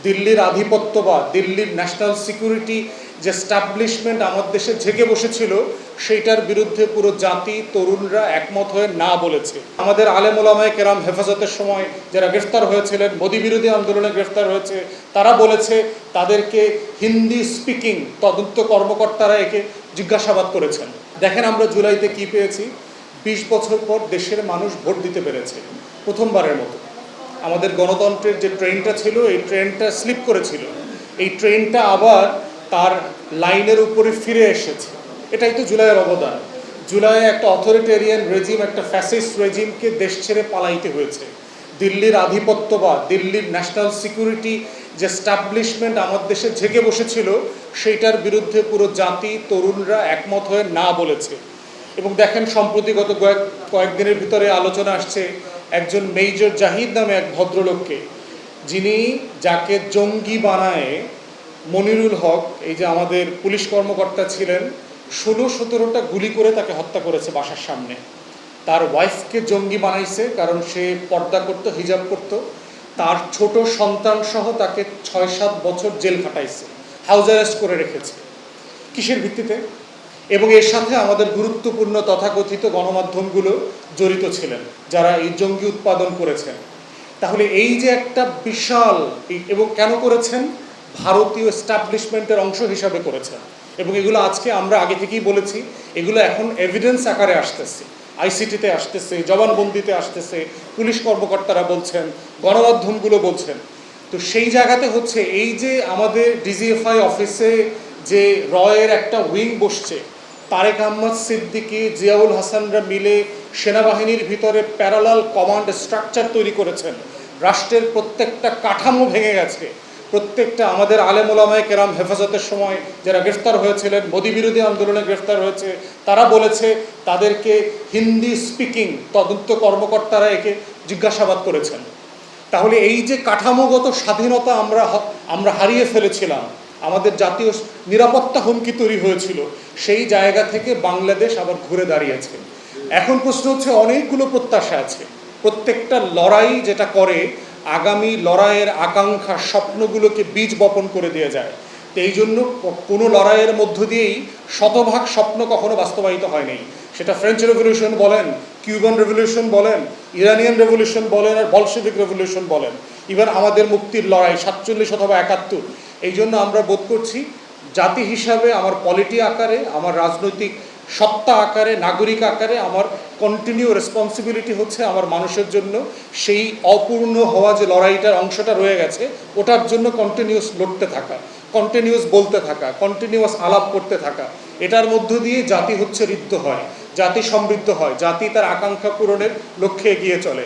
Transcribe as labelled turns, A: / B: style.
A: দিল্লির আধিপত্যবাদ, দিল্লির ন্যাশনাল সিকিউরিটি যে স্টাবলিশমেন্ট আমার দেশে ঝেঁকে বসেছিল, সেইটার বিরুদ্ধে পুরো জাতি, তরুণরা একমত হয়ে না বলেছে। আমাদের আলেম ওলামায়ে কেরাম হেফাজতের সময় যারা গ্রেফতার হয়েছিলেন, মোদী বিরোধী আন্দোলনে গ্রেফতার হয়েছে, তারা বলেছে তাদেরকে হিন্দি স্পিকিং তদন্ত কর্মকর্তারা একে জিজ্ঞাসাবাদ করেছেন। দেখেন আমরা জুলাইতে কি পেয়েছি। 20 বছর পর দেশের মানুষ ভোট দিতে পেরেছে প্রথমবারের মতো। আমাদের গণতন্ত্রের যে ট্রেনটা ছিল, এই ট্রেনটা স্লিপ করেছিল, এই ট্রেনটা আবার তার লাইনের উপরে ফিরে এসেছে। এটাই তো জুলাইয়ের অবদান। জুলাইয়ে একটা অথরিটেরিয়ান রেজিম, একটা ফ্যাসিস্ট রেজিমকে দেশ ছেড়ে পালাইতে হয়েছে। দিল্লির আধিপত্যবাদ, দিল্লির ন্যাশনাল সিকিউরিটি যে স্টাবলিশমেন্ট আমার দেশে ঝেঁকে বসেছিল, সেইটার বিরুদ্ধে পুরো জাতি, তরুণরা একমত হয়ে না বলেছে। এবং দেখেন সম্প্রতি গত কয়েকদিনের ভিতরে আলোচনা আসছে একজন মেজর জাহিদ নামে এক ভদ্রলোককে, যিনি যাকে জঙ্গি বানায় মনিরুল হক, এই যে আমাদের পুলিশ কর্মকর্তা ছিলেন, 16-17টা গুলি করে তাকে হত্যা করেছে বাসার সামনে। তার ওয়াইফকে জঙ্গি বানাইছে কারণ সে পর্দা করতো, হিজাব করতো। তার ছোট সন্তান সহ তাকে 6-7 বছর জেল খাটাইছে, হাউস অ্যারেস্ট করে রেখেছে। কিসের ভিত্তিতে? এবং এর সাথে আমাদের গুরুত্বপূর্ণ তথাকথিত গণমাধ্যমগুলো জড়িত ছিলেন, যারা এই জঙ্গি উৎপাদন করেছেন। তাহলে এই যে একটা বিশাল, এবং কেন করেছেন? ভারতীয় এস্টাবলিশমেন্টের অংশ হিসাবে করেছেন। এবং এগুলো আজকে আমরা আগে থেকেই বলেছি, এগুলো এখন এভিডেন্স আকারে আসতেছে, আইসিটিতে আসতেছে, জবানবন্দিতে আসতেছে, পুলিশ কর্মকর্তারা বলছেন, গণমাধ্যমগুলো বলছেন। তো সেই জায়গাতে হচ্ছে এই যে আমাদের ডিজিএফআই অফিসে যে রয়ের একটা উইং বসছে, তারেক আহমদ সিদ্দিকী, জিয়াউল হাসানরা মিলে সেনাবাহিনীর ভিতরে প্যারালাল কমান্ড স্ট্রাকচার তৈরি করেছেন। রাষ্ট্রের প্রত্যেকটা কাঠামো ভেঙে গেছে। প্রত্যেকটা আমাদের আলেম ওলামায়ে কেরাম হেফাজতের সময় যারা গ্রেফতার হয়েছিলেন, মোদী বিরোধী আন্দোলনে গ্রেফতার হয়েছে, তারা বলেছে তাদেরকে হিন্দি স্পিকিং তদন্ত কর্মকর্তারা একে জিজ্ঞাসাবাদ করেছেন। তাহলে এই যে কাঠামোগত স্বাধীনতা আমরা হারিয়ে ফেলেছিলাম, আমাদের জাতীয় নিরাপত্তা হুমকি তৈরি হয়েছিল, সেই জায়গা থেকে বাংলাদেশ আবার ঘুরে দাঁড়িয়েছে। এখন প্রশ্ন হচ্ছে, অনেকগুলো প্রত্যাশা আছে। প্রত্যেকটা লড়াই যেটা করে, আগামী লড়াইয়ের আকাঙ্ক্ষা, স্বপ্নগুলোকে বীজ বপন করে দিয়ে যায়। তো এই জন্য কোনো লড়াইয়ের মধ্য দিয়েই শতভাগ স্বপ্ন কখনো বাস্তবায়িত হয়নি। সেটা ফ্রেঞ্চ রেভলিউশন বলেন, কিউবান রেভলিউশন বলেন, ইরানিয়ান রেভলিউশন বলেন, আর বলশেভিক রেভলিউশন বলেন, ইভেন আমাদের মুক্তির লড়াই 47 অথবা 71। এই জন্য আমরা বোধ করছি জাতি হিসাবে, আমার পলিটি আকারে, আমার রাজনৈতিক সত্তা আকারে, নাগরিক আকারে আমার কন্টিনিউ রেসপন্সিবিলিটি হচ্ছে আমার মানুষের জন্য সেই অপূর্ণ হওয়া যে লড়াইটার অংশটা রয়ে গেছে, ওটার জন্য কন্টিনিউয়াস লড়তে থাকা, কন্টিনিউয়াস বলতে থাকা, কন্টিনিউয়াস আলাপ করতে থাকা। এটার মধ্য দিয়ে জাতি হচ্ছে ঋদ্ধ হয়, জাতি সমৃদ্ধ হয়, জাতি তার আকাঙ্ক্ষা পূরণের লক্ষ্যে এগিয়ে চলে।